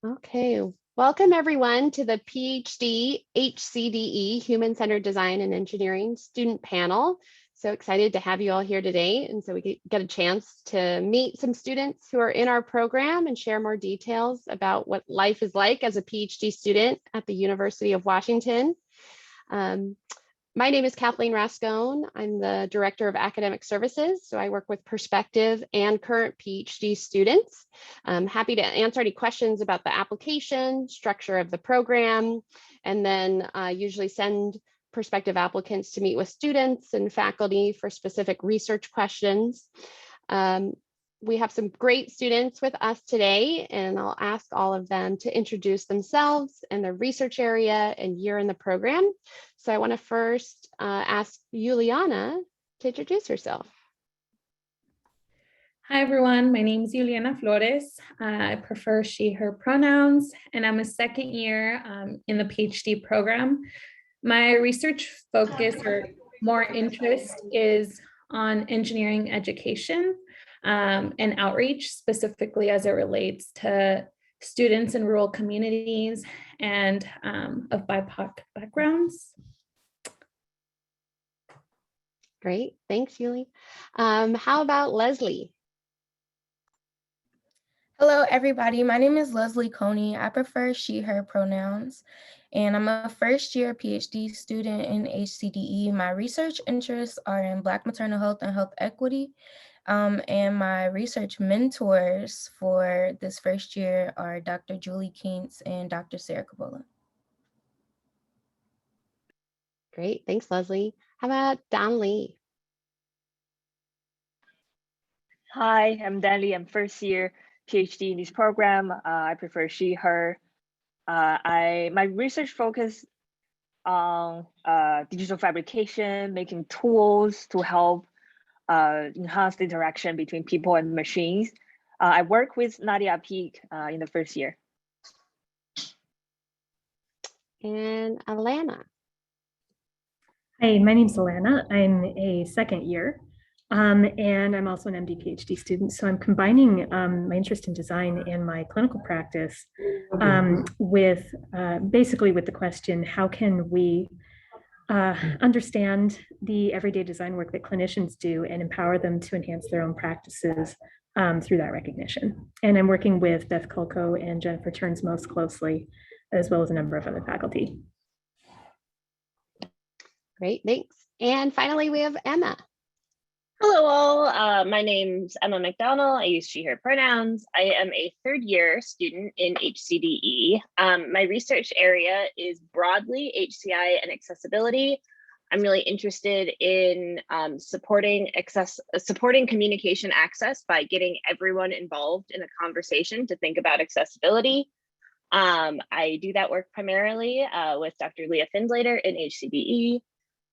Okay, welcome everyone to the PhD HCDE Human-Centered Design and Engineering student panel. So excited to have you all here today. And so we get a chance to meet some students who are in our program and share more details about what life is like as a PhD student at the University of Washington. My name is Kathleen Rascone. I'm the Director of Academic Services, so I work with prospective and current PhD students. I'm happy to answer any questions about the application, structure of the program, and then usually send prospective applicants to meet with students and faculty for specific research questions. We have some great students with us today, and I'll ask all of them to introduce themselves and their research area and year in the program. So I want to first ask Yuliana to introduce herself. Hi, everyone. My name is Yuliana Flores. I prefer she, her pronouns, and I'm a second year in the PhD program. My research focus or more interest is on engineering education and outreach, specifically as it relates to students in rural communities and of BIPOC backgrounds. Great, thanks, Yuli. How about Leslie? Hello, everybody. My name is Leslie Coney. I prefer she, her pronouns, and I'm a first-year PhD student in HCDE. My research interests are in Black maternal health and health equity, and my research mentors for this first year are Dr. Julie Kintz and Dr. Sarah Cabola. Great, thanks, Leslie. How about Danli? Hi, I'm Danli. I'm first year PhD in this program. I prefer she, her. My research focus on digital fabrication, making tools to help enhance the interaction between people and machines. I work with Nadia Peak in the first year. And Alainna. Hi, my name's Alainna. I'm a second year, and I'm also an MD PhD student. So I'm combining my interest in design and my clinical practice with basically with the question, how can we understand the everyday design work that clinicians do and empower them to enhance their own practices through that recognition. And I'm working with Beth Kulko and Jennifer Turns most closely, as well as a number of other faculty. Great, thanks. And finally, we have Emma. Hello all, my name's Emma McDonnell. I use she, her pronouns. I am a third year student in HCDE. My research area is broadly HCI and accessibility. I'm really interested in supporting communication access by getting everyone involved in a conversation to think about accessibility. I do that work primarily with Dr. Leah Findlater in HCDE,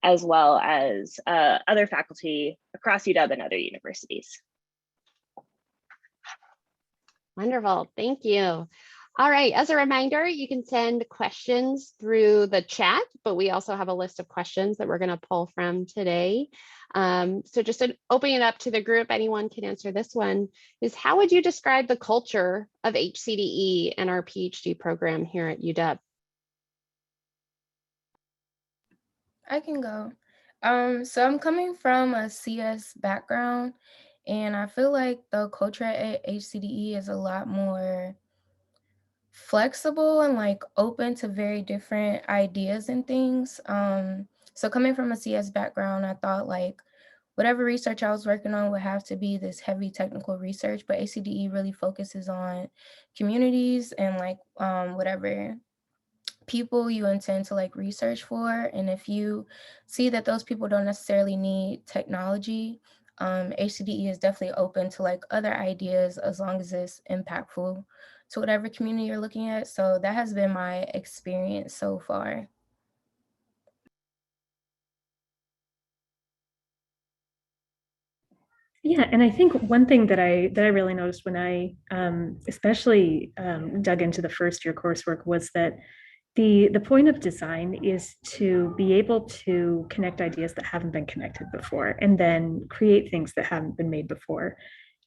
as well as other faculty across UW and other universities. Wonderful, thank you. All right, as a reminder, you can send questions through the chat, but we also have a list of questions that we're gonna pull from today. So just opening it up to the group, anyone can answer this one, is how would you describe the culture of HCDE and our PhD program here at UW? I can go. So I'm coming from a CS background, and I feel like the culture at HCDE is a lot more flexible and like open to very different ideas and things. So coming from a CS background, I thought like whatever research I was working on would have to be this heavy technical research, but HCDE really focuses on communities and like whatever people you intend to like research for. And if you see that those people don't necessarily need technology, HCDE is definitely open to like other ideas as long as it's impactful to whatever community you're looking at. So that has been my experience so far. Yeah, and I think one thing that I really noticed when I especially dug into the first year coursework was that the point of design is to be able to connect ideas that haven't been connected before and then create things that haven't been made before.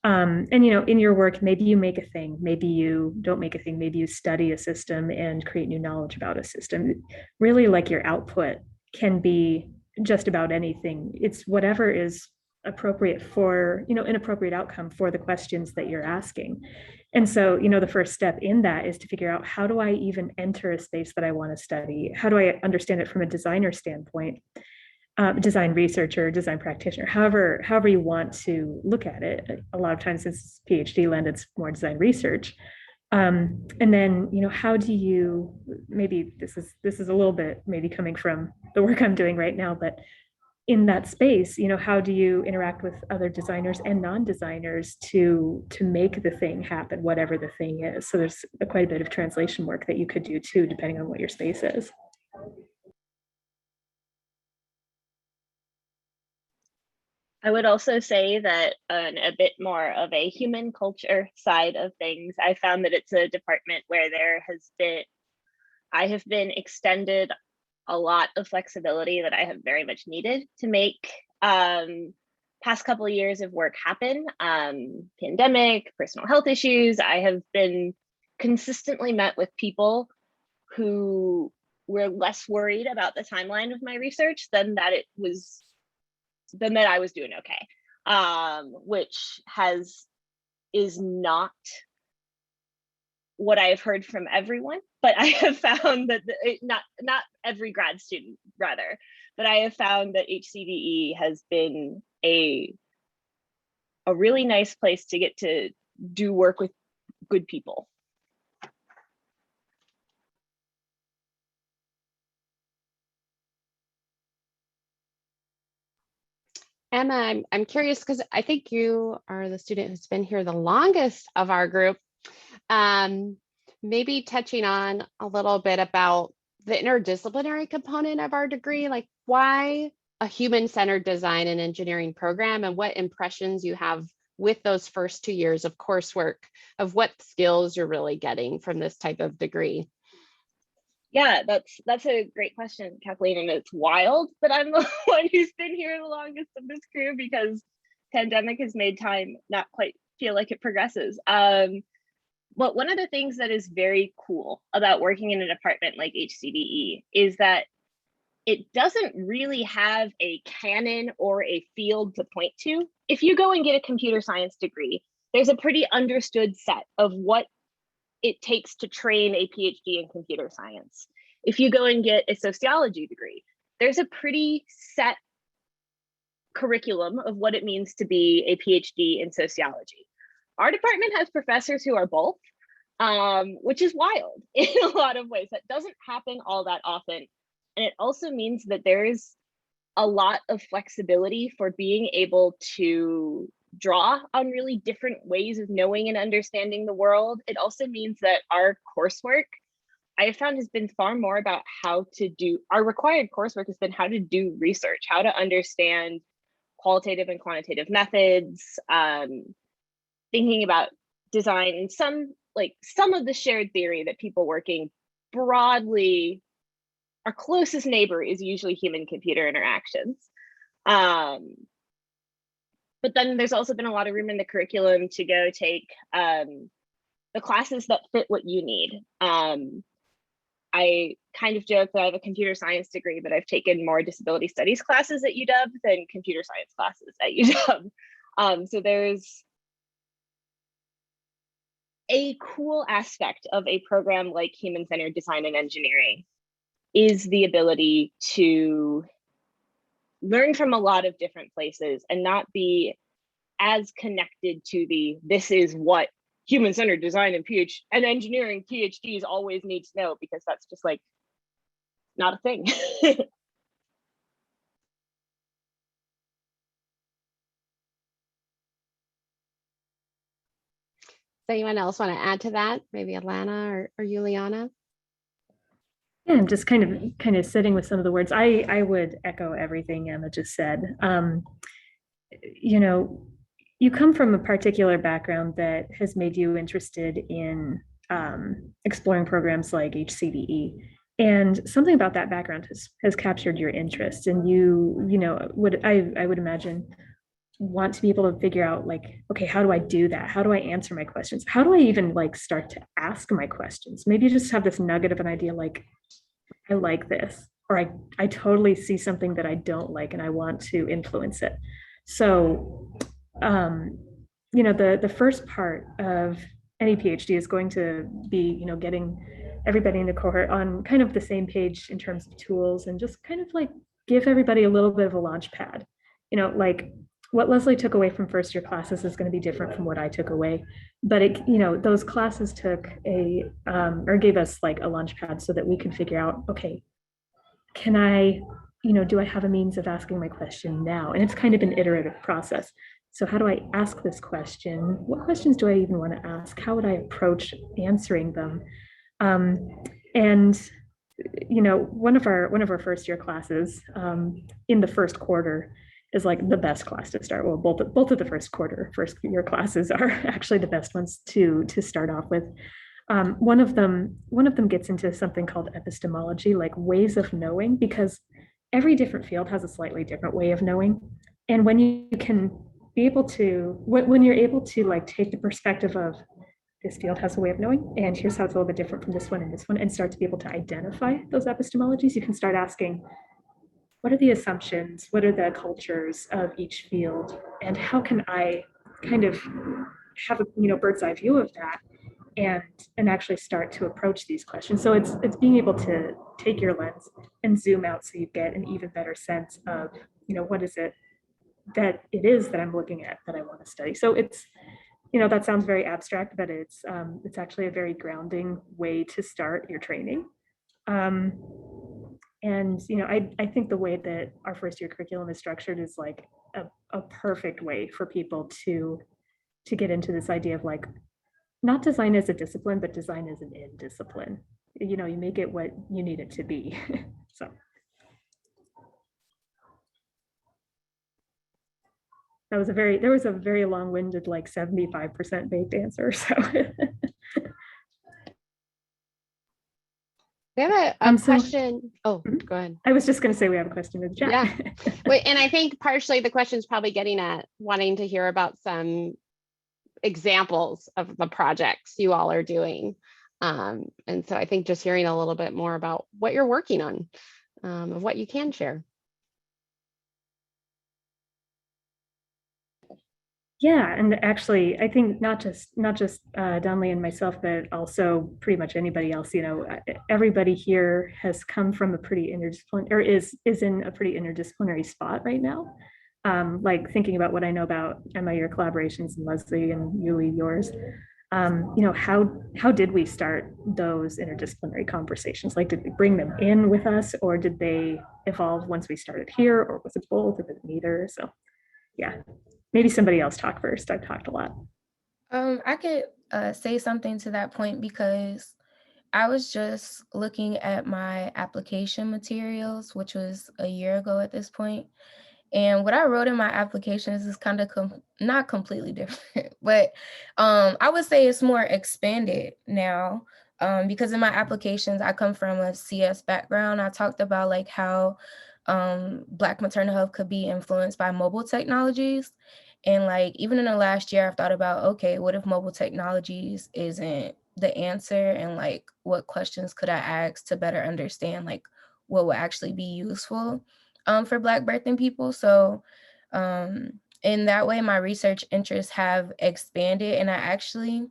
And, in your work, maybe you make a thing, maybe you don't make a thing, maybe you study a system and create new knowledge about a system. Really, like, your output can be just about anything. It's whatever is appropriate for, an appropriate outcome for the questions that you're asking. And so, the first step in that is to figure out, how do I even enter a space that I want to study? How do I understand it from a designer standpoint? Design researcher, design practitioner, however you want to look at it. A lot of times it's PhD land, it's more design research. And then, how do you, maybe this is a little bit maybe coming from the work I'm doing right now, but in that space, how do you interact with other designers and non-designers to make the thing happen, whatever the thing is? So there's quite a bit of translation work that you could do too, depending on what your space is. I would also say that a bit more of a human culture side of things, I found that it's a department where I have been extended a lot of flexibility that I have very much needed to make past couple of years of work happen. Pandemic, personal health issues. I have been consistently met with people who were less worried about the timeline of my research than that I was doing okay, which is not what I have heard from everyone, but I have found that not every grad student rather, but I have found that HCDE has been a really nice place to get to do work with good people. Emma, I'm curious because I think you are the student who's been here the longest of our group. Maybe touching on a little bit about the interdisciplinary component of our degree, like why a human-centered design and engineering program, and what impressions you have with those first 2 years of coursework, of what skills you're really getting from this type of degree. Yeah, that's a great question, Kathleen, and it's wild that I'm the one who's been here the longest of this crew, because pandemic has made time not quite feel like it progresses. But one of the things that is very cool about working in a department like HCDE is that it doesn't really have a canon or a field to point to. If you go and get a computer science degree, there's a pretty understood set of what it takes to train a PhD in computer science. If you go and get a sociology degree, there's a pretty set curriculum of what it means to be a PhD in sociology. Our department has professors who are both, which is wild in a lot of ways. That doesn't happen all that often. And it also means that there's a lot of flexibility for being able to draw on really different ways of knowing and understanding the world. It also means that our coursework, I have found, has been far more about how to do, our required coursework has been how to do research, how to understand qualitative and quantitative methods, thinking about design, and some of the shared theory that people working broadly, our closest neighbor is usually human-computer interactions. But then there's also been a lot of room in the curriculum to go take the classes that fit what you need. I kind of joke that I have a computer science degree, but I've taken more disability studies classes at UW than computer science classes at UW. So there's a cool aspect of a program like human-centered design and engineering is the ability to learn from a lot of different places and not be as connected to this is what human-centered design and engineering PhDs always need to know, because that's just like not a thing. Does anyone else want to add to that? Maybe Alainna or Yuliana? Yeah, I'm just kind of sitting with some of the words. I would echo everything Emma just said. You come from a particular background that has made you interested in exploring programs like HCDE, and something about that background has captured your interest. And I would imagine want to be able to figure out like, okay, how do I do that? How do I answer my questions? How do I even like start to ask my questions? Maybe just have this nugget of an idea like, I like this, or I totally see something that I don't like and I want to influence it. So, the first part of any PhD is going to be, getting everybody in the cohort on kind of the same page in terms of tools, and just kind of like give everybody a little bit of a launch pad. Like what Leslie took away from first year classes is going to be different from what I took away, but those classes took or gave us like a launch pad so that we could figure out, okay, can I, do I have a means of asking my question now? And it's kind of an iterative process. So how do I ask this question? What questions do I even want to ask? How would I approach answering them? And one of our first year classes in the first quarter is like the best class to start. Well, both of the first year classes are actually the best ones to start off with. One of them gets into something called epistemology, like ways of knowing, because every different field has a slightly different way of knowing. And when you can be able to, when you're able to like take the perspective of this field has a way of knowing, and here's how it's a little bit different from this one, and start to be able to identify those epistemologies, you can start asking, what are the assumptions? What are the cultures of each field? And how can I kind of have a bird's eye view of that and actually start to approach these questions? So it's being able to take your lens and zoom out so you get an even better sense of, what is it that I'm looking at that I want to study. So it's, that sounds very abstract, but it's actually a very grounding way to start your training. And I think the way that our first year curriculum is structured is like a perfect way for people to get into this idea of like, not design as a discipline, but design as an in discipline. You make it what you need it to be. So. There was a very long-winded, like 75% baked answer. So. We have a question. Oh, go ahead. I was just going to say we have a question in the chat. Yeah. Wait, and I think partially the question is probably getting at wanting to hear about some examples of the projects you all are doing. And so I think just hearing a little bit more about what you're working on, and what you can share. Yeah, and actually, I think not just Danli and myself, but also pretty much anybody else. Everybody here has come from a pretty interdisciplinary, or is in a pretty interdisciplinary spot right now. Like thinking about what I know about Emma, your collaborations, and Leslie and Yuli, yours. How did we start those interdisciplinary conversations? Like, did we bring them in with us, or did they evolve once we started here, or was it both, or was it neither? So, yeah. Maybe somebody else talk first. I've talked a lot. I could say something to that point, because I was just looking at my application materials, which was a year ago at this point. And what I wrote in my applications is kind of not completely different, but I would say it's more expanded now, because in my applications, I come from a CS background. I talked about like how Black maternal health could be influenced by mobile technologies. And like, even in the last year, I've thought about, okay, what if mobile technologies isn't the answer? And like, what questions could I ask to better understand like what would actually be useful for Black birthing people? So in that way, my research interests have expanded. And I actually,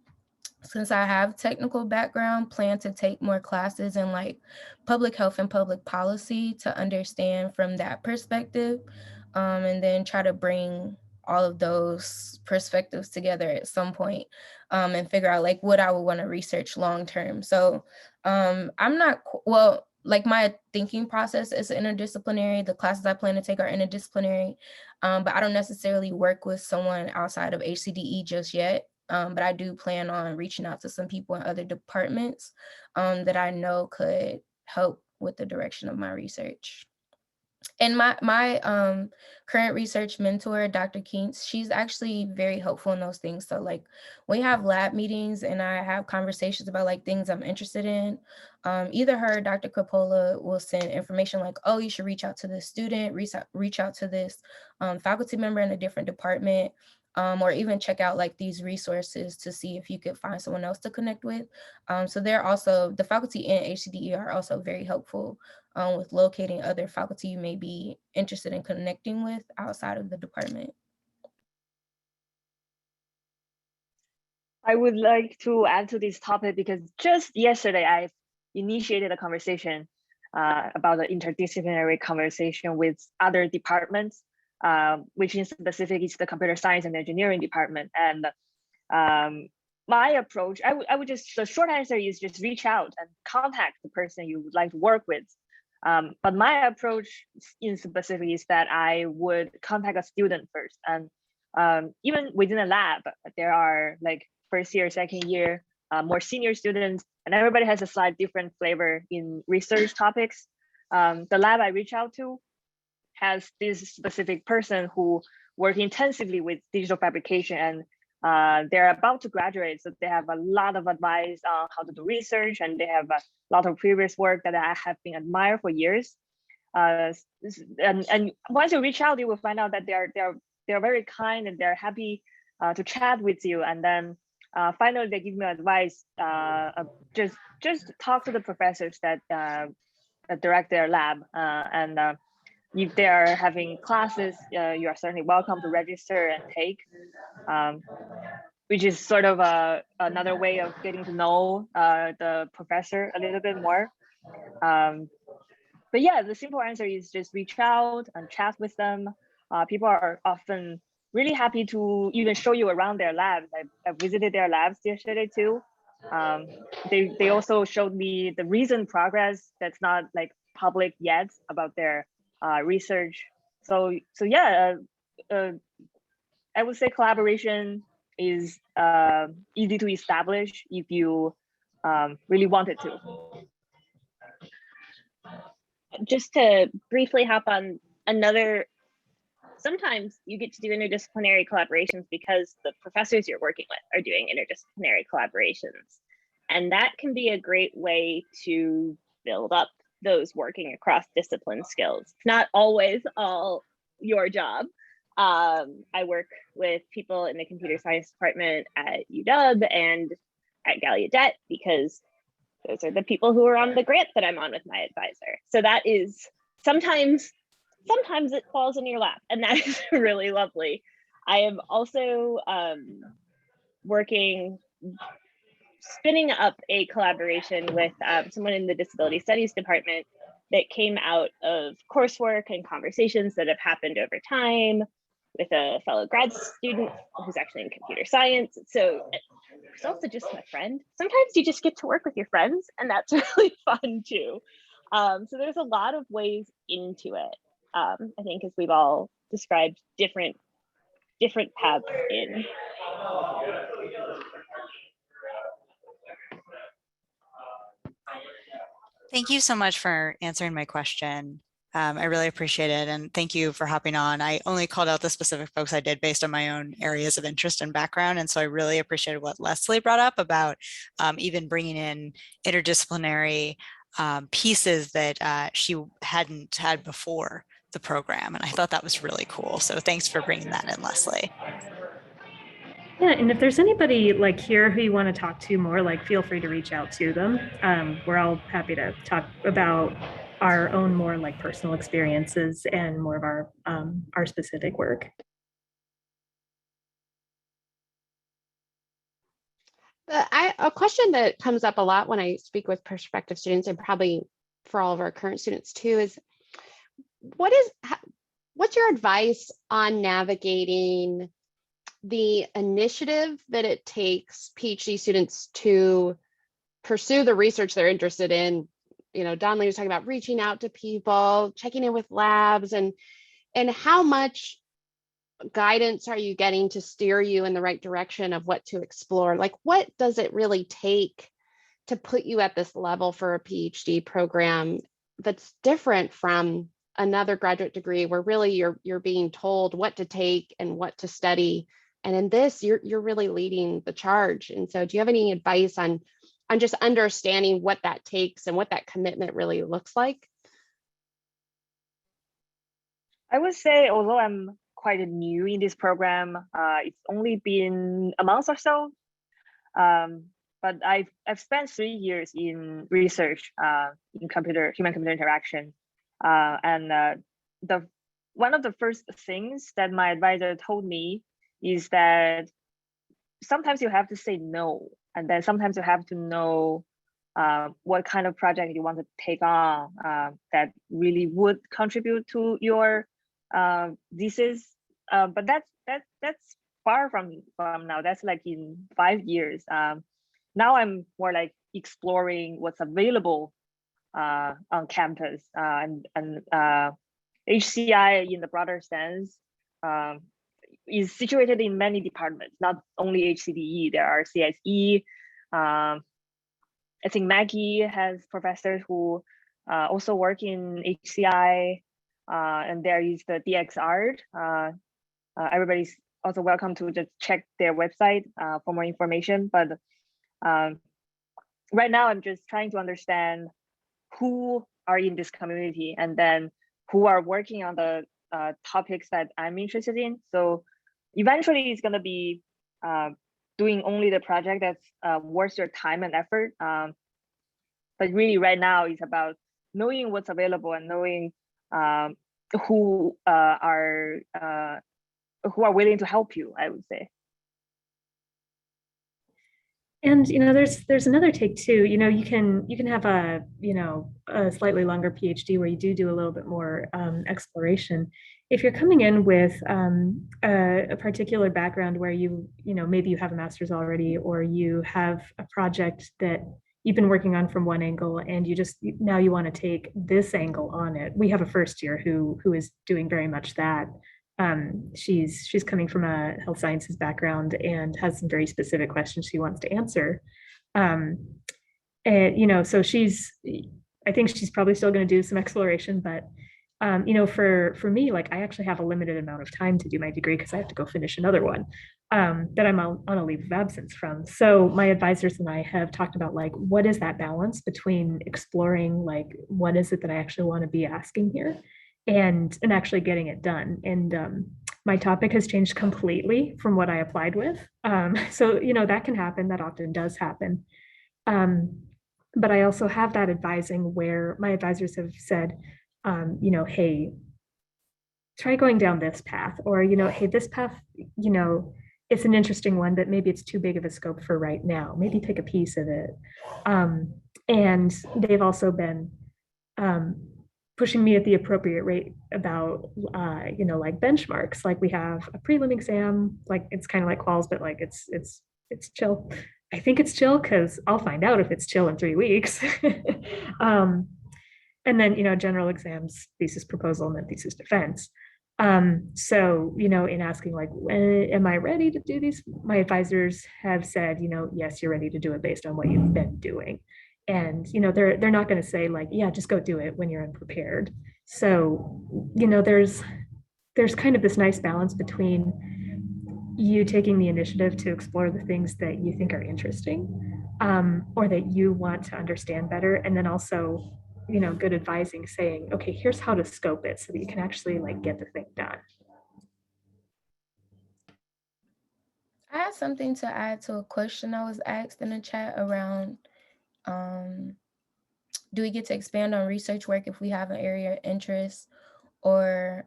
since I have technical background, plan to take more classes in like public health and public policy to understand from that perspective, and then try to bring all of those perspectives together at some point, and figure out like what I would want to research long term. So I'm not, well, like my thinking process is interdisciplinary. The classes I plan to take are interdisciplinary, but I don't necessarily work with someone outside of HCDE just yet. But I do plan on reaching out to some people in other departments that I know could help with the direction of my research. And my current research mentor, Dr. Keents, she's actually very helpful in those things. So like we have lab meetings and I have conversations about like things I'm interested in. Either her or Dr. Coppola will send information like, oh, you should reach out to this student, reach out to this faculty member in a different department, or even check out like these resources to see if you could find someone else to connect with. So they're also, the faculty in HCDE are also very helpful with locating other faculty you may be interested in connecting with outside of the department. I would like to add to this topic because just yesterday I initiated a conversation about the interdisciplinary conversation with other departments, which in specific is the computer science and engineering department. And my approach, I would just, the short answer is just reach out and contact the person you would like to work with. But my approach in specific is that I would contact a student first. And even within a lab, there are like first year, second year, more senior students, and everybody has a slight different flavor in research topics. The lab I reach out to has this specific person who work intensively with digital fabrication, and they're about to graduate, so they have a lot of advice on how to do research, and they have a lot of previous work that I have been admired for years. And once you reach out, you will find out that they're very kind and they're happy to chat with you. And then finally, they give me advice. Just talk to the professors that direct their lab, and if they are having classes, you are certainly welcome to register and take. Which is sort of another way of getting to know the professor a little bit more. But yeah, the simple answer is just reach out and chat with them. People are often really happy to even show you around their labs. I visited their labs yesterday too. They also showed me the recent progress that's not like public yet about their research. So yeah, I would say collaboration is easy to establish if you really wanted to. Just to briefly hop on another, sometimes you get to do interdisciplinary collaborations because the professors you're working with are doing interdisciplinary collaborations. And that can be a great way to build up those working across discipline skills. It's not always all your job. I work with people in the computer science department at UW and at Gallaudet because those are the people who are on the grant that I'm on with my advisor. So that is sometimes it falls in your lap, and that is really lovely. I am also spinning up a collaboration with someone in the disability studies department that came out of coursework and conversations that have happened over time with a fellow grad student who's actually in computer science. So it's also just my friend. Sometimes you just get to work with your friends, and that's really fun too. So there's a lot of ways into it. I think as we've all described different paths in. Thank you so much for answering my question. I really appreciate it. And thank you for hopping on. I only called out the specific folks I did based on my own areas of interest and background. And so I really appreciated what Leslie brought up about even bringing in interdisciplinary pieces that she hadn't had before the program. And I thought that was really cool. So thanks for bringing that in, Leslie. Yeah, and if there's anybody like here who you want to talk to more, like feel free to reach out to them. We're all happy to talk about our own more like personal experiences and more of our specific work. A question that comes up a lot when I speak with prospective students, and probably for all of our current students too, is what's your advice on navigating the initiative that it takes PhD students to pursue the research they're interested in? You know, Danli was talking about reaching out to people, checking in with labs, and how much guidance are you getting to steer you in the right direction of what to explore? Like, what does it really take to put you at this level for a PhD program that's different from another graduate degree where really you're being told what to take and what to study. And in this, you're really leading the charge. And so do you have any advice on just understanding what that takes and what that commitment really looks like? I would say, although I'm quite new in this program, it's only been a month or so. But I've spent 3 years in research in human-computer interaction. And one of the first things that my advisor told me is that sometimes you have to say no, and then sometimes you have to know what kind of project you want to take on that really would contribute to your thesis. But that's far from now. That's like in 5 years. Now I'm more like exploring what's available on campus, and HCI in the broader sense is situated in many departments, not only HCDE. There are CSE. I think Maggie has professors who also work in HCI, and there is the DX Art. Everybody's also welcome to just check their website for more information. But right now, I'm just trying to understand who are in this community and then who are working on the topics that I'm interested in. So eventually it's going to be doing only the project that's worth your time and effort. But really right now it's about knowing what's available and knowing who are willing to help you, I would say. And there's another take too. You can have a slightly longer PhD where you do a little bit more exploration. If you're coming in with a particular background where maybe you have a master's already, or you have a project that you've been working on from one angle, and now you want to take this angle on it. We have a first year who is doing very much that. She's coming from a health sciences background and has some very specific questions she wants to answer. And so I think she's probably still going to do some exploration, but for me, like, I actually have a limited amount of time to do my degree because I have to go finish another one that I'm on a leave of absence from. So my advisors and I have talked about, like, what is that balance between exploring, like, what is it that I actually want to be asking here, and actually getting it done. And my topic has changed completely from what I applied with. So, that can happen. That often does happen. But I also have that advising where my advisors have said, hey, try going down this path, or, hey, this path, it's an interesting one, but maybe it's too big of a scope for right now. Maybe take a piece of it. And they've also been pushing me at the appropriate rate about, like benchmarks. Like, we have a prelim exam, like, it's kind of like quals, but like it's chill. I think it's chill because I'll find out if it's chill in 3 weeks. And then, general exams, thesis proposal, and then thesis defense. So, in asking, like, am I ready to do these? My advisors have said, yes, you're ready to do it based on what you've been doing. And, they're not going to say, like, yeah, just go do it when you're unprepared. So, there's kind of this nice balance between you taking the initiative to explore the things that you think are interesting, or that you want to understand better. And then also, good advising, saying, okay, here's how to scope it so that you can actually, like, get the thing done. I had something to add to a question that was asked in the chat around, do we get to expand on research work if we have an area of interest, or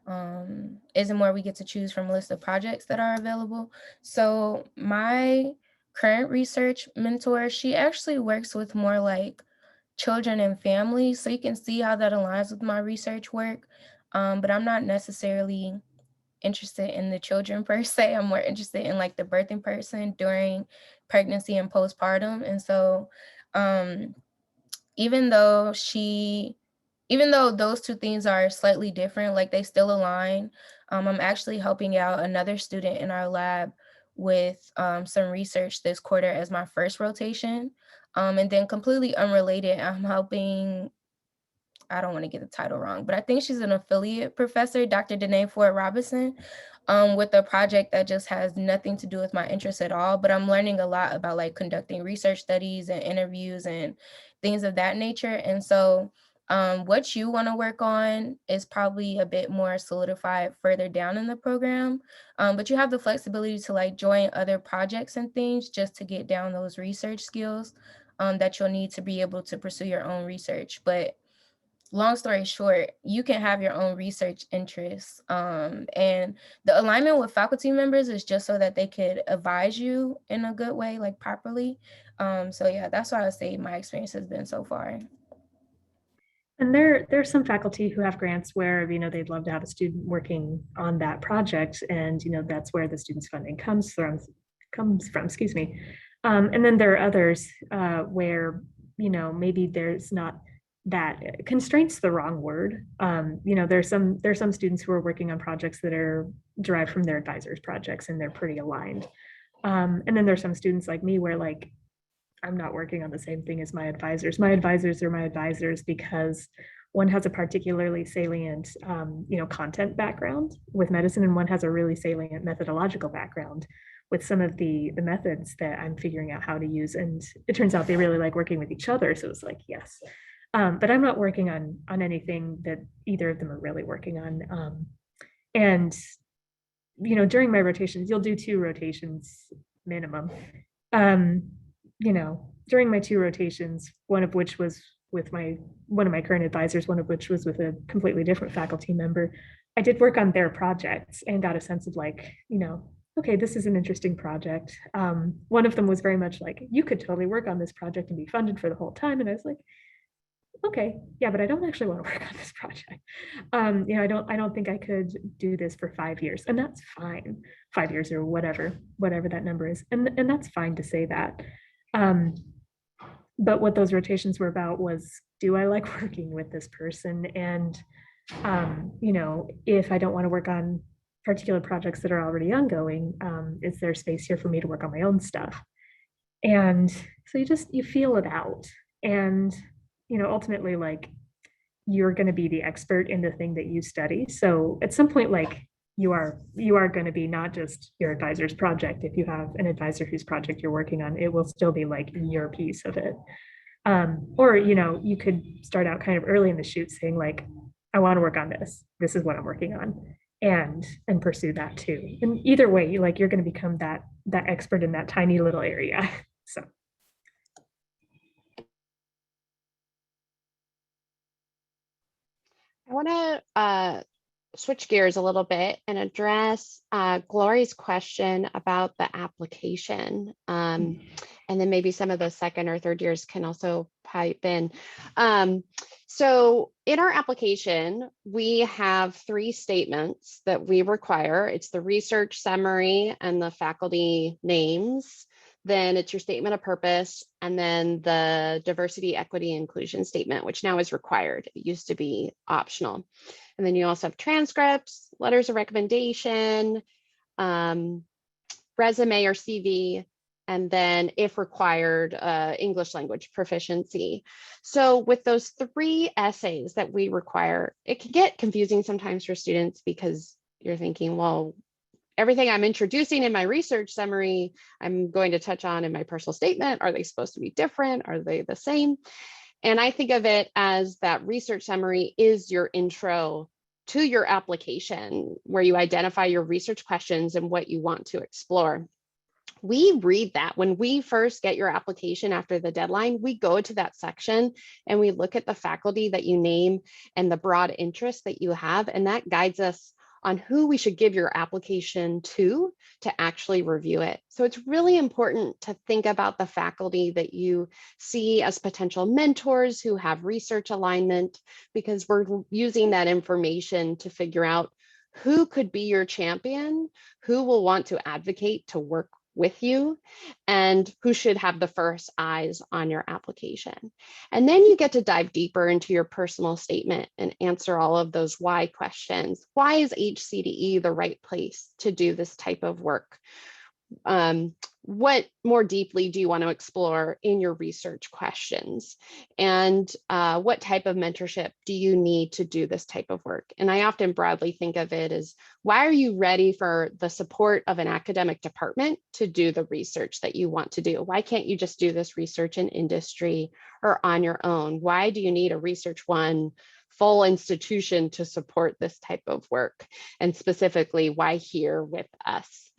is it more we get to choose from a list of projects that are available? So my current research mentor, she actually works with more like children and families, so you can see how that aligns with my research work. But I'm not necessarily interested in the children per se. I'm more interested in like the birthing person during pregnancy and postpartum. And so even though those two things are slightly different, like they still align, I'm actually helping out another student in our lab with some research this quarter as my first rotation. And then completely unrelated, I'm helping I don't want to get the title wrong, but I think she's an affiliate professor, Dr. Danae Ford Robinson, with a project that just has nothing to do with my interests at all. But I'm learning a lot about like conducting research studies and interviews and things of that nature. And so what you want to work on is probably a bit more solidified further down in the program, but you have the flexibility to like join other projects and things just to get down those research skills that you'll need to be able to pursue your own research. But long story short, you can have your own research interests, and the alignment with faculty members is just so that they could advise you in a good way, like properly. So yeah, that's what I would say my experience has been so far. And there's some faculty who have grants where, they'd love to have a student working on that project, and that's where the student's funding comes from, excuse me. And then there are others where, maybe there's not that, constraint's the wrong word. There's some students who are working on projects that are derived from their advisors' projects, and they're pretty aligned. And then there's some students like me where like, I'm not working on the same thing as my advisors. My advisors are my advisors because one has a particularly salient, content background with medicine, and one has a really salient methodological background with some of the methods that I'm figuring out how to use. And it turns out they really like working with each other. So it's like, yes. But I'm not working on anything that either of them are really working on. And, during my rotations, you'll do 2 rotations minimum. During my 2 rotations, one of which was with one of my current advisors, one of which was with a completely different faculty member, I did work on their projects and got a sense of like, okay, this is an interesting project. One of them was very much like, you could totally work on this project and be funded for the whole time. And I was like, okay, yeah, but I don't actually want to work on this project. I don't think I could do this for 5 years, and that's fine. 5 years or whatever that number is. And that's fine to say that. But what those rotations were about was, do I like working with this person? And, if I don't want to work on particular projects that are already ongoing, is there space here for me to work on my own stuff? And so you feel it out. And, ultimately, like, you're going to be the expert in the thing that you study. So at some point, like, you are going to be not just your advisor's project. If you have an advisor whose project you're working on, it will still be like your piece of it. Or, you could start out kind of early in the shoot saying like, I want to work on this. This is what I'm working on, and pursue that too. And either way, you're going to become that expert in that tiny little area. So. I want to switch gears a little bit and address Glory's question about the application. And then maybe some of those second or third years can also pipe in. So in our application, we have 3 statements that we require. It's the research summary and the faculty names. Then it's your statement of purpose, and then the diversity, equity, inclusion statement, which now is required. It used to be optional. And then you also have transcripts, letters of recommendation, resume or CV, and then if required, English language proficiency. So with those 3 essays that we require, it can get confusing sometimes for students because you're thinking, well, everything I'm introducing in my research summary, I'm going to touch on in my personal statement. Are they supposed to be different? Are they the same? And I think of it as that research summary is your intro to your application, where you identify your research questions and what you want to explore. We read that when we first get your application after the deadline, we go to that section and we look at the faculty that you name and the broad interest that you have, and that guides us on who we should give your application to actually review it. So it's really important to think about the faculty that you see as potential mentors who have research alignment, because we're using that information to figure out who could be your champion, who will want to advocate to work with you, and who should have the first eyes on your application. And then you get to dive deeper into your personal statement and answer all of those why questions. Why is HCDE the right place to do this type of work? what more deeply do you want to explore in your research questions? And what type of mentorship do you need to do this type of work? And I often broadly think of it as, why are you ready for the support of an academic department to do the research that you want to do? Why can't you just do this research in industry or on your own? Why do you need a Research One full institution to support this type of work? And specifically, why here with us?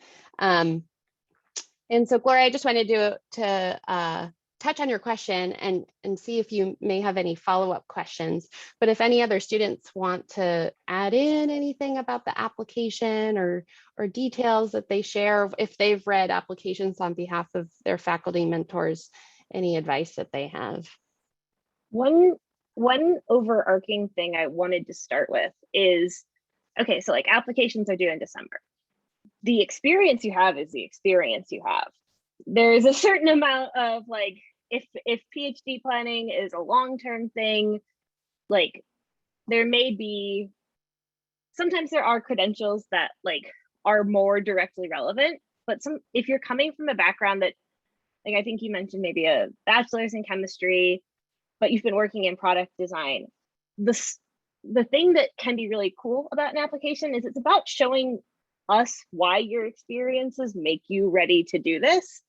And so, Gloria, I just wanted to touch on your question and see if you may have any follow-up questions. But if any other students want to add in anything about the application or details that they share, if they've read applications on behalf of their faculty mentors, any advice that they have. One overarching thing I wanted to start with is, okay, so like applications are due in December. The experience you have is the experience you have. There's a certain amount of like, if PhD planning is a long-term thing, like there may be, sometimes there are credentials that like are more directly relevant, but if you're coming from a background that, like I think you mentioned maybe a bachelor's in chemistry, but you've been working in product design, the thing that can be really cool about an application is it's about showing us why your experiences make you ready to do this.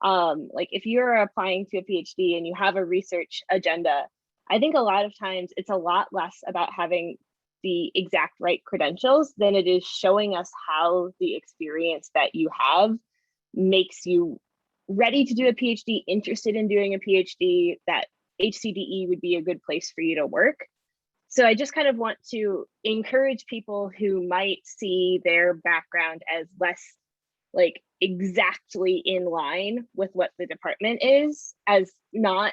Like if you're applying to a PhD and you have a research agenda, I think a lot of times it's a lot less about having the exact right credentials than it is showing us how the experience that you have makes you ready to do a PhD, interested in doing a PhD, that HCDE would be a good place for you to work. So I just kind of want to encourage people who might see their background as less like exactly in line with what the department is, as not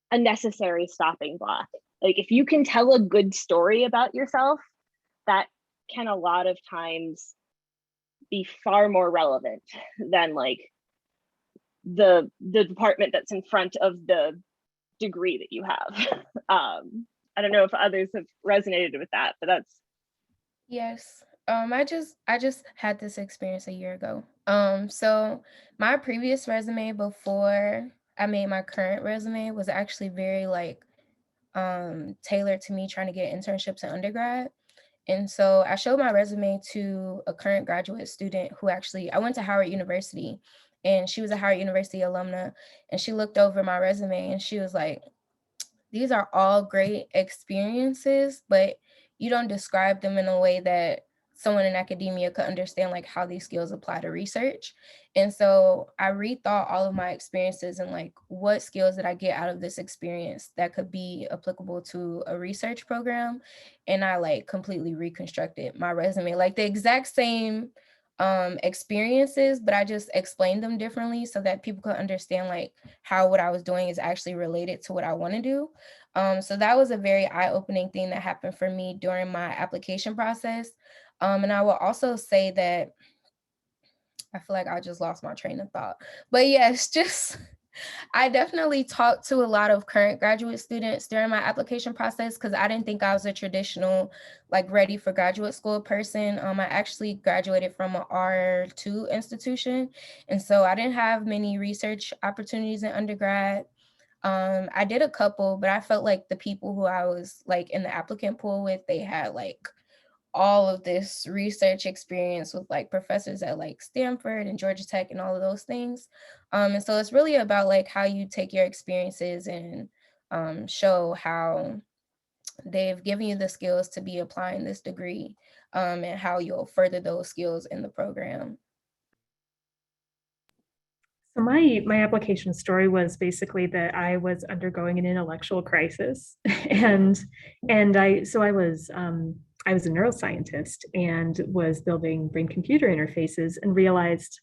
a necessary stopping block. Like if you can tell a good story about yourself, that can a lot of times be far more relevant than like the department that's in front of the degree that you have. I don't know if others have resonated with that, but that's. Yes. I just had this experience a year ago. So my previous resume before I made my current resume was actually very like tailored to me trying to get internships in undergrad. And so I showed my resume to a current graduate student who I went to Howard University, and she was a Howard University alumna, and she looked over my resume and she was like, these are all great experiences, but you don't describe them in a way that someone in academia could understand like how these skills apply to research. And so I rethought all of my experiences and like, what skills did I get out of this experience that could be applicable to a research program? And I like completely reconstructed my resume, like the exact same experiences, but I just explained them differently so that people could understand like how what I was doing is actually related to what I want to do. So that was a very eye-opening thing that happened for me during my application process. And I will also say that I feel like I just lost my train of thought, but yes, just I definitely talked to a lot of current graduate students during my application process because I didn't think I was a traditional, like ready for graduate school person. I actually graduated from an R2 institution. And so I didn't have many research opportunities in undergrad. I did a couple, but I felt like the people who I was like in the applicant pool with, they had like all of this research experience with like professors at like Stanford and Georgia Tech and all of those things. And so it's really about like how you take your experiences and show how they've given you the skills to be applying this degree and how you'll further those skills in the program. So my application story was basically that I was undergoing an intellectual crisis, and I was a neuroscientist and was building brain-computer interfaces and realized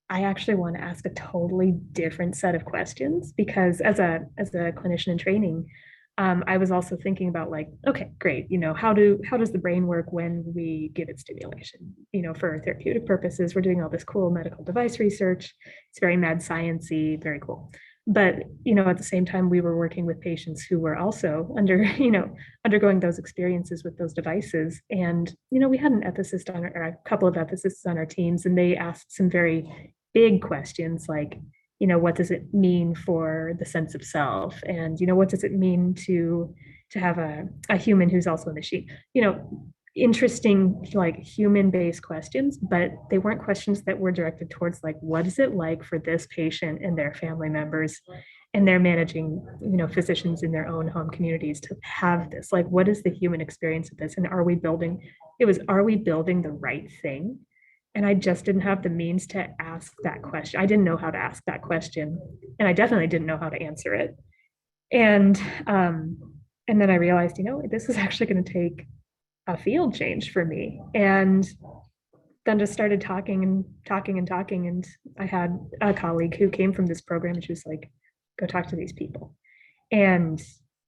I actually want to ask a totally different set of questions, because as a clinician in training, I was also thinking about like, okay, great, how does the brain work when we give it stimulation? For therapeutic purposes, we're doing all this cool medical device research. It's very mad science-y, very cool. But, at the same time, we were working with patients who were also undergoing those experiences with those devices. And, we had an ethicist or a couple of ethicists on our teams, and they asked some very big questions like, what does it mean for the sense of self? And, what does it mean to have a human who's also a machine? Interesting, like human-based questions, but they weren't questions that were directed towards like, what is it like for this patient and their family members, and they're managing, physicians in their own home communities to have this, like, what is the human experience of this? And are we building the right thing? And I just didn't have the means to ask that question. I didn't know how to ask that question, and I definitely didn't know how to answer it. And then I realized, this is actually going to take a field change for me. And then just started talking. And I had a colleague who came from this program, and she was like, go talk to these people. And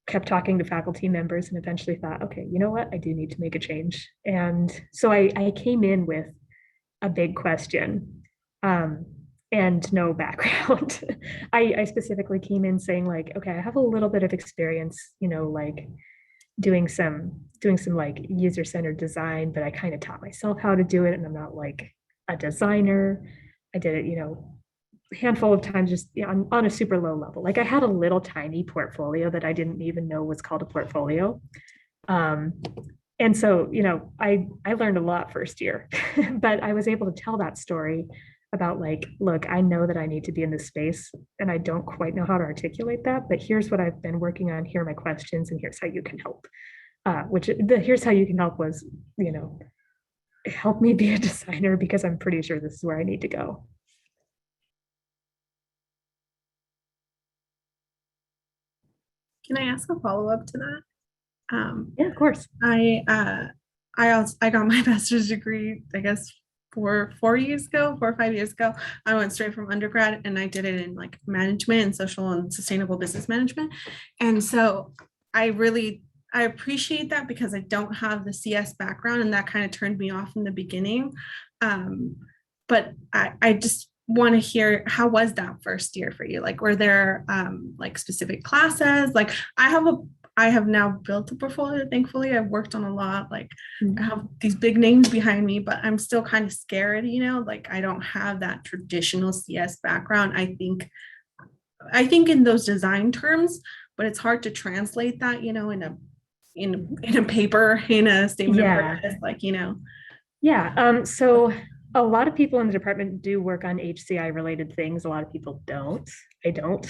kept talking to faculty members, and eventually thought, okay, you know what? I do need to make a change. And so I came in with a big question and no background. I specifically came in saying like, okay, I have a little bit of experience, like doing some like user-centered design, but I kind of taught myself how to do it, and I'm not like a designer. I did it, a handful of times, just on a super low level. Like I had a little tiny portfolio that I didn't even know was called a portfolio. And so, I learned a lot first year, but I was able to tell that story about like, look, I know that I need to be in this space, and I don't quite know how to articulate that, but here's what I've been working on. Here are my questions, and here's how you can help. Here's how you can help was, help me be a designer, because I'm pretty sure this is where I need to go. Can I ask a follow-up to that? Yeah, of course. I got my master's degree, I guess, 4 or 5 years ago. I went straight from undergrad, and I did it in like management and social and sustainable business management. And so I appreciate that, because I don't have the CS background, and that kind of turned me off in the beginning. But I just want to hear, how was that first year for you? Like, were there like specific classes? Like I have now built a portfolio, thankfully. I've worked on a lot, like I have these big names behind me, but I'm still kind of scared, like I don't have that traditional CS background. I think in those design terms, but it's hard to translate that, in a paper, in a statement of purpose, like, Yeah. So a lot of people in the department do work on HCI related things. A lot of people don't. I don't.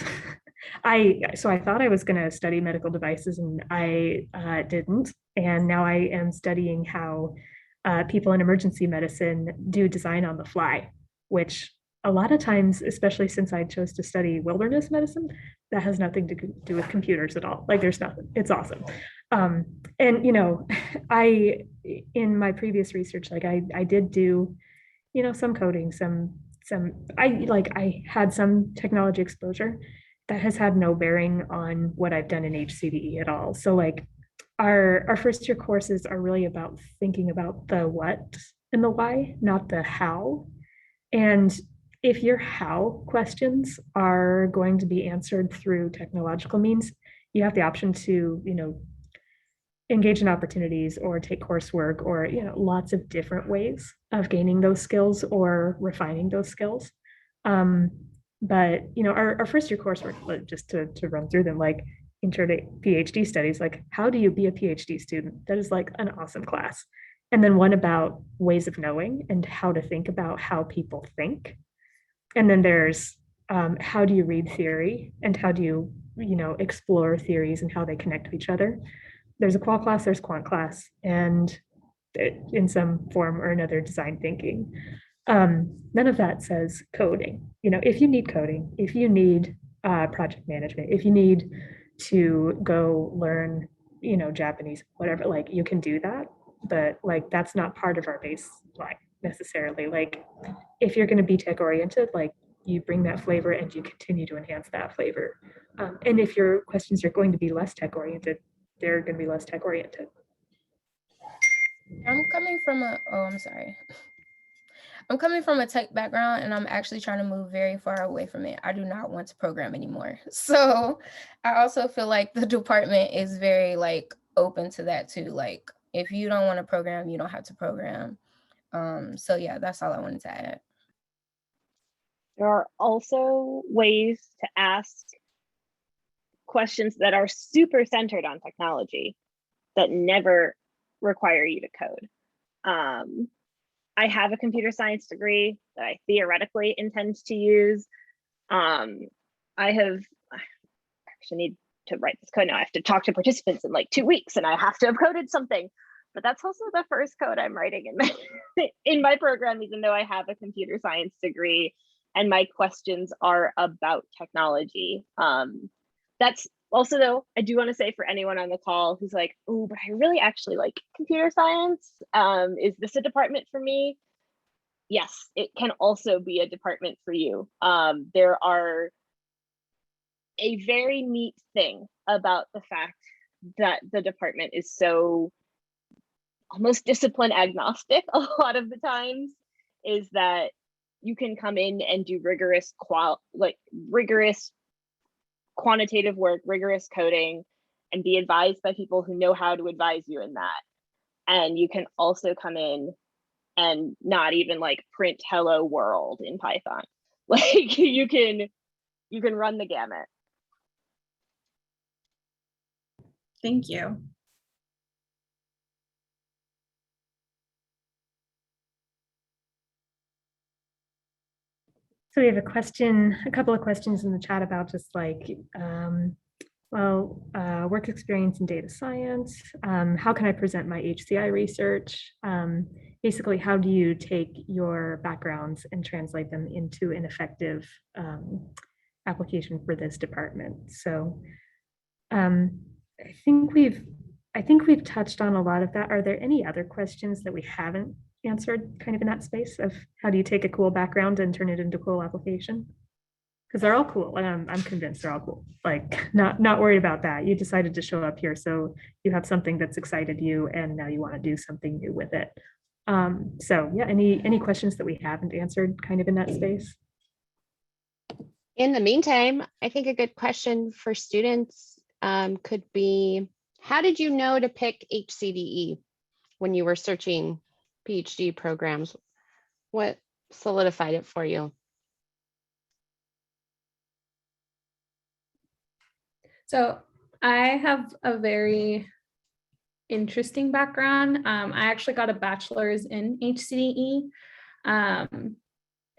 So I thought I was going to study medical devices, and I didn't. And now I am studying how people in emergency medicine do design on the fly, which a lot of times, especially since I chose to study wilderness medicine, that has nothing to do with computers at all. Like there's nothing. It's awesome. And in my previous research, like I did do, some coding, I had some technology exposure that has had no bearing on what I've done in HCDE at all. So like our first year courses are really about thinking about the what and the why, not the how. And if your how questions are going to be answered through technological means, you have the option to, engage in opportunities or take coursework, or lots of different ways of gaining those skills or refining those skills. But our first year coursework, just to run through them, like intro to PhD studies, like how do you be a PhD student? That is like an awesome class. And then one about ways of knowing and how to think about how people think. And then there's how do you read theory, and how do you explore theories and how they connect to each other. There's a qual class, there's quant class, and in some form or another, design thinking. None of that says coding. If you need coding, if you need project management, if you need to go learn, Japanese, whatever, like you can do that, but like that's not part of our baseline necessarily. Like if you're going to be tech oriented, like you bring that flavor and you continue to enhance that flavor. And if your questions are going to be less tech oriented, they're going to be less tech oriented. I'm coming from a, oh, I'm sorry. I'm coming from a tech background and I'm actually trying to move very far away from it. I do not want to program anymore. So I also feel like the department is very like open to that too. Like if you don't want to program, you don't have to program. So yeah, that's all I wanted to add. There are also ways to ask questions that are super centered on technology that never require you to code. I have a computer science degree that I theoretically intend to use. I actually need to write this code now. I have to talk to participants in like 2 weeks and I have to have coded something. But that's also the first code I'm writing in my, in my program, even though I have a computer science degree and my questions are about technology. That's also, though, I do want to say for anyone on the call who's like, oh, but I really actually like computer science. Is this a department for me? Yes, it can also be a department for you. There are a very neat thing about the fact that the department is so almost discipline agnostic a lot of the times, is that you can come in and do rigorous quantitative work, rigorous coding, and be advised by people who know how to advise you in that. And you can also come in and not even like print hello world in Python. Like you can run the gamut. Thank you. So we have a couple of questions in the chat about just like, work experience in data science. How can I present my HCI research? Basically, how do you take your backgrounds and translate them into an effective application for this department? So I think we've touched on a lot of that. Are there any other questions that we haven't answered kind of in that space of how do you take a cool background and turn it into a cool application? Because they're all cool, and I'm convinced they're all cool. Like not worried about that. You decided to show up here, so you have something that's excited you, and now you want to do something new with it. So yeah, any questions that we haven't answered kind of in that space? In the meantime, I think a good question for students could be, how did you know to pick HCDE when you were searching PhD programs? What solidified it for you? So I have a very interesting background. I actually got a bachelor's in HCDE.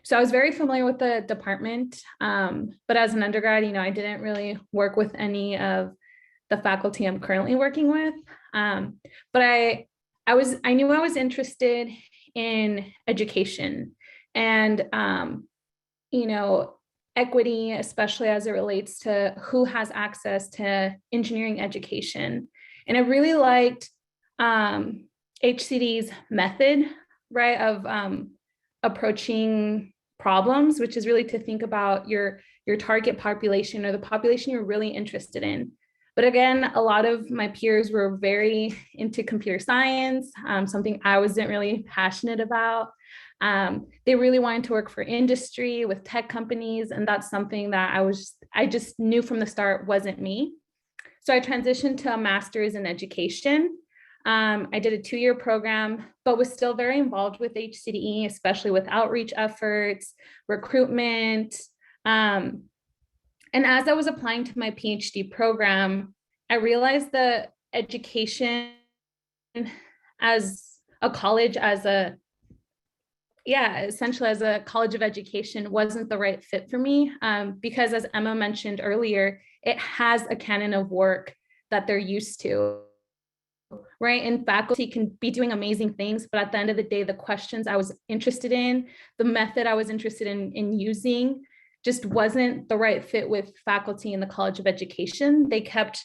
So I was very familiar with the department, but as an undergrad, I didn't really work with any of the faculty I'm currently working with. But I knew I was interested in education and, equity, especially as it relates to who has access to engineering education. And I really liked HCD's method, right, of approaching problems, which is really to think about your target population or the population you're really interested in. But again, a lot of my peers were very into computer science, something I wasn't really passionate about. They really wanted to work for industry with tech companies, and that's something that I just knew from the start wasn't me. So I transitioned to a master's in education. I did a 2-year program, but was still very involved with HCDE, especially with outreach efforts, recruitment. And as I was applying to my PhD program, I realized that education as a college, essentially as a college of education wasn't the right fit for me, because as Emma mentioned earlier, it has a canon of work that they're used to, right? And faculty can be doing amazing things, but at the end of the day, the questions I was interested in, the method I was interested in using just wasn't the right fit with faculty in the College of Education. They kept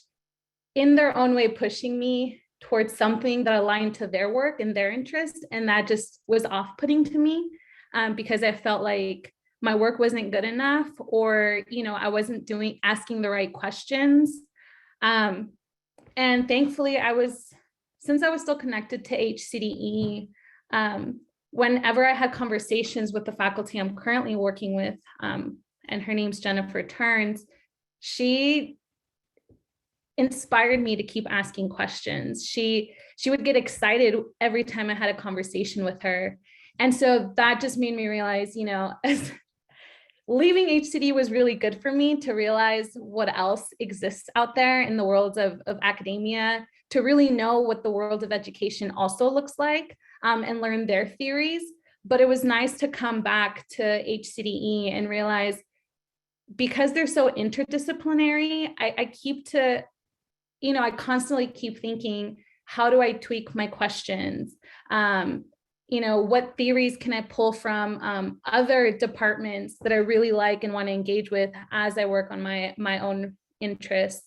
in their own way pushing me towards something that aligned to their work and their interest. And that just was off-putting to me, because I felt like my work wasn't good enough, or, I wasn't asking the right questions. And thankfully since I was still connected to HCDE, whenever I had conversations with the faculty I'm currently working with, and her name's Jennifer Turns, she inspired me to keep asking questions. She would get excited every time I had a conversation with her. And so that just made me realize, as leaving HCD was really good for me to realize what else exists out there in the world of academia, to really know what the world of education also looks like, and learn their theories. But it was nice to come back to HCDE and realize, because they're so interdisciplinary, I constantly keep thinking, how do I tweak my questions? What theories can I pull from other departments that I really like and want to engage with as I work on my own interests?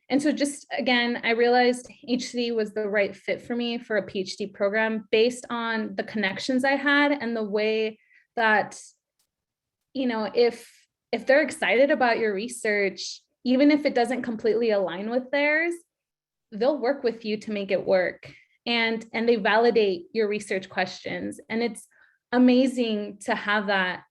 And so just, again, I realized HCD was the right fit for me for a PhD program based on the connections I had and the way that, if they're excited about your research, even if it doesn't completely align with theirs, they'll work with you to make it work. And they validate your research questions. And it's amazing to have that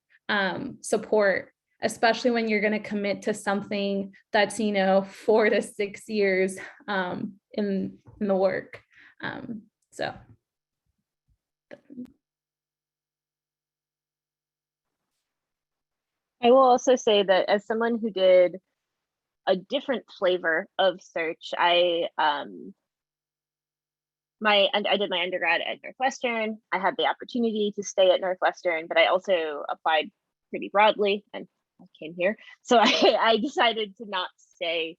support, especially when you're going to commit to something that's 4 to 6 years in the work. So I will also say that as someone who did a different flavor of search, I did my undergrad at Northwestern. I had the opportunity to stay at Northwestern, but I also applied pretty broadly and I came here. So I decided to not stay.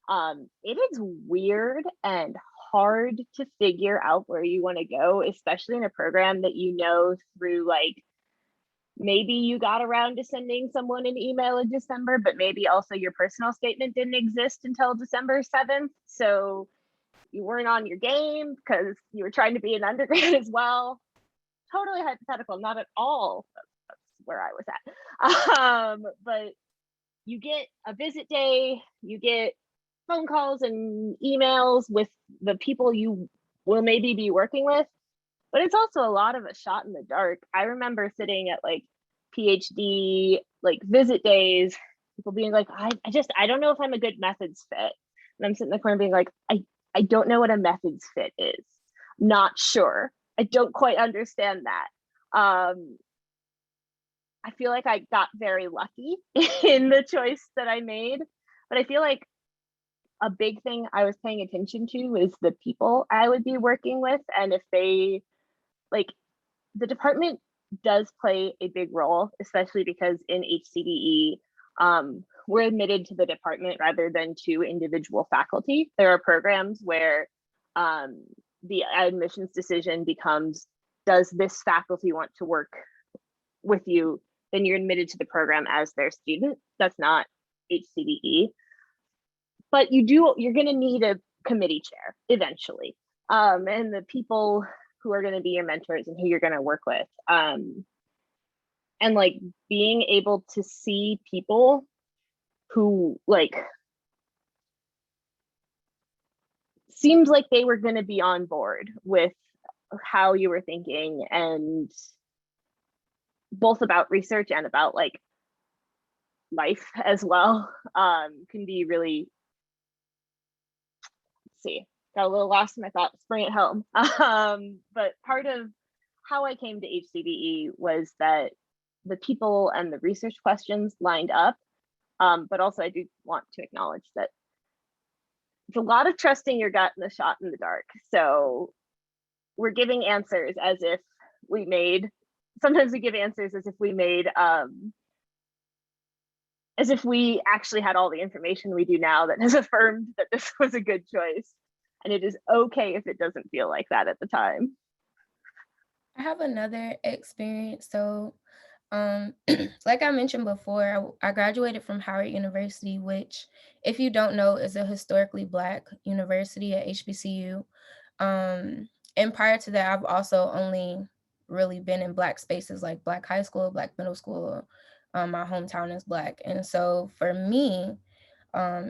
It is weird and hard to figure out where you want to go, especially in a program that through maybe you got around to sending someone an email in December, but maybe also your personal statement didn't exist until December 7th. So you weren't on your game because you were trying to be an undergrad as well. Totally hypothetical, not at all. That's where I was at. But you get a visit day, you get phone calls and emails with the people you will maybe be working with, but it's also a lot of a shot in the dark. I remember sitting at PhD visit days, people being like, I don't know if I'm a good methods fit. And I'm sitting in the corner being like, I don't know what a methods fit is. Not sure. I don't quite understand that. I feel like I got very lucky in the choice that I made, but I feel like a big thing I was paying attention to is the people I would be working with. And if they, the department does play a big role, especially because in HCDE, we're admitted to the department rather than to individual faculty. There are programs where the admissions decision becomes, does this faculty want to work with you? Then you're admitted to the program as their student. That's not HCDE. But you're going to need a committee chair eventually. And the people who are going to be your mentors and who you're going to work with. And being able to see people who seemed like they were going to be on board with how you were thinking, and both about research and about life as well, can be really, got a little lost in my thoughts, bring it home. But part of how I came to HCDE was that the people and the research questions lined up. But also I do want to acknowledge that it's a lot of trusting your gut in the shot in the dark. So we're giving answers as if we made, sometimes we give answers as if we made, as if we actually had all the information we do now that has affirmed that this was a good choice. And it is okay if it doesn't feel like that at the time. I have another experience. So like I mentioned before, I graduated from Howard University, which, if you don't know, is a historically Black university at HBCU. And prior to that, I've also only really been in Black spaces like Black high school, Black middle school. My hometown is Black. And so for me,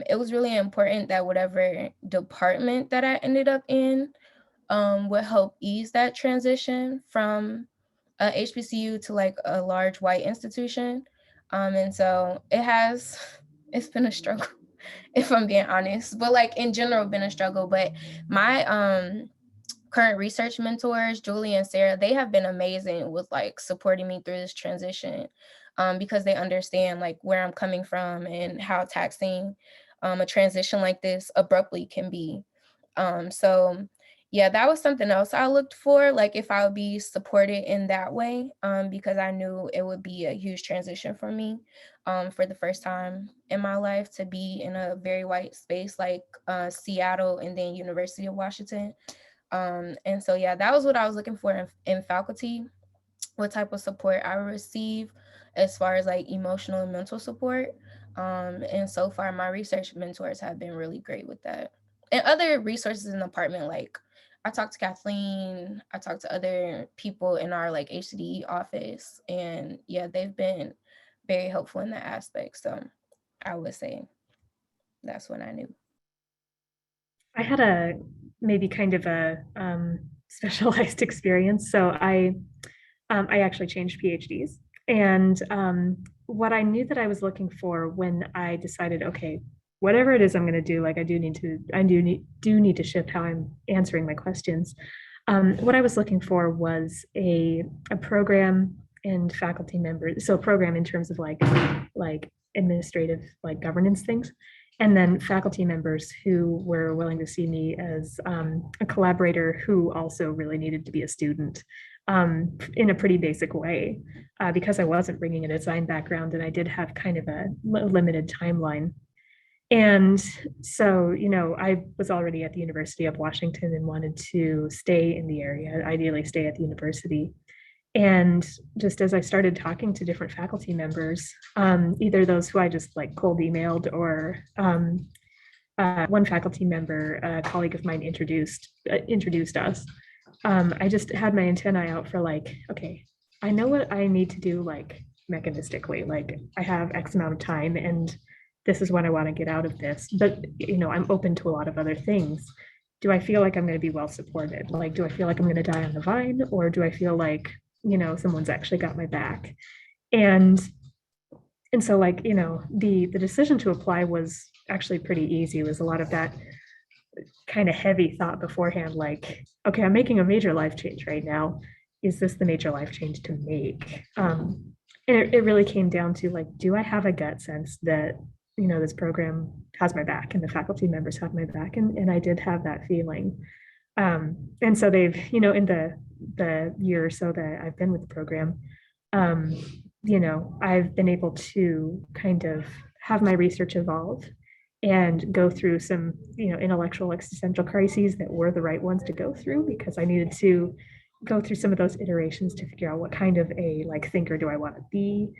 it was really important that whatever department that I ended up in, would help ease that transition from a HBCU to like a large white institution. And so it's been a struggle, if I'm being honest, but like in general, been a struggle. But my current research mentors, Julie and Sarah, they have been amazing with like supporting me through this transition, because they understand like where I'm coming from and how taxing a transition like this abruptly can be. So yeah, that was something else I looked for, like if I would be supported in that way, because I knew it would be a huge transition for me, for the first time in my life to be in a very white space like Seattle and then University of Washington. And so, yeah, that was what I was looking for in faculty, what type of support I would receive as far as like emotional and mental support. And so far, my research mentors have been really great with that. And other resources in the department, like I talked to Kathleen, I talked to other people in our like HCDE office, and yeah, they've been very helpful in that aspect. So I would say that's when I knew. I had a maybe kind of a specialized experience. So I actually changed PhDs, and what I knew that I was looking for when I decided, okay, whatever it is I'm going to do, like I do need to shift how I'm answering my questions. What I was looking for was a program and faculty members. So a program in terms of like administrative, like governance things, and then faculty members who were willing to see me as a collaborator who also really needed to be a student in a pretty basic way, because I wasn't bringing a design background and I did have kind of a limited timeline. And so, you know, I was already at the University of Washington and wanted to stay in the area, ideally stay at the university. And just as I started talking to different faculty members, either those who I just like cold emailed or one faculty member, a colleague of mine introduced us. I just had my antennae out for like, okay, I know what I need to do like mechanistically, like I have X amount of time and this is what I want to get out of this. But, you know, I'm open to a lot of other things. Do I feel like I'm going to be well supported? Like, do I feel like I'm going to die on the vine? Or do I feel like, you know, someone's actually got my back? And so like, you know, the decision to apply was actually pretty easy. It was a lot of that kind of heavy thought beforehand, like, okay, I'm making a major life change right now. Is this the major life change to make? And it really came down to like, do I have a gut sense that, you know, this program has my back and the faculty members have my back? And I did have that feeling. And so they've, you know, in the year or so that I've been with the program, you know, I've been able to kind of have my research evolve and go through some, you know, intellectual existential crises that were the right ones to go through, because I needed to go through some of those iterations to figure out what kind of a like thinker do I want to be.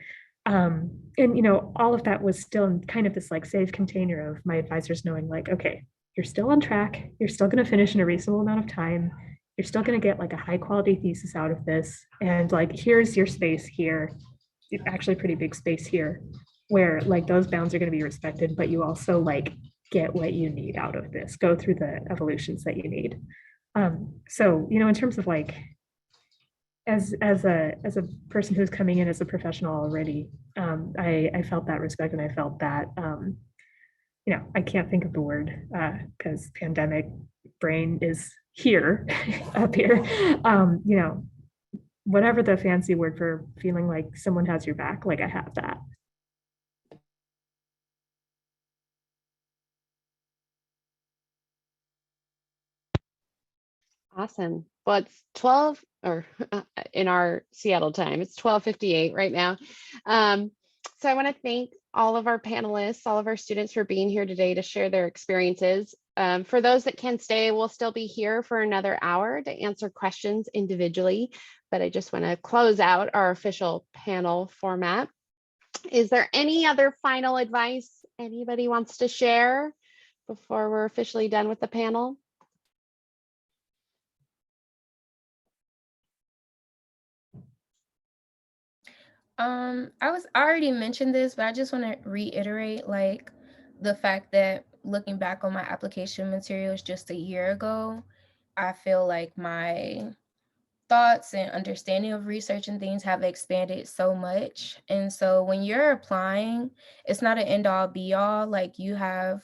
And, you know, all of that was still in kind of this like safe container of my advisors knowing like, okay, you're still on track. You're still going to finish in a reasonable amount of time. You're still going to get like a high quality thesis out of this. And like, here's your space here. It's actually pretty big space here where like those bounds are going to be respected, but you also like get what you need out of this, go through the evolutions that you need. So, you know, in terms of like, as a person who's coming in as a professional already, I felt that respect, and I felt that, you know, I can't think of the word because pandemic brain is here, up here. You know, whatever the fancy word for feeling like someone has your back, like I have that. Awesome. Well, it's 12 or in our Seattle time, it's 12:58 right now. So I want to thank all of our panelists, all of our students for being here today to share their experiences. For those that can stay, we'll still be here for another hour to answer questions individually, but I just want to close out our official panel format. Is there any other final advice anybody wants to share before we're officially done with the panel? I already mentioned this, but I just want to reiterate like the fact that looking back on my application materials just a year ago, I feel like my thoughts and understanding of research and things have expanded so much. And so when you're applying, it's not an end all be all. Like, you have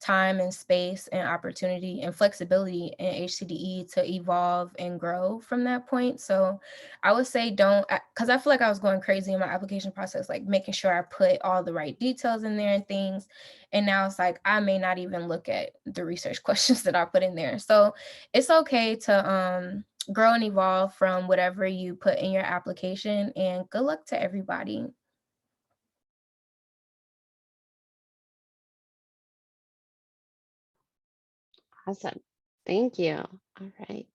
time and space and opportunity and flexibility in HCDE to evolve and grow from that point. So I would say don't, because I feel like I was going crazy in my application process, like making sure I put all the right details in there and things. And now it's like, I may not even look at the research questions that I put in there. So it's okay to grow and evolve from whatever you put in your application, and good luck to everybody. Awesome. Thank you. All right.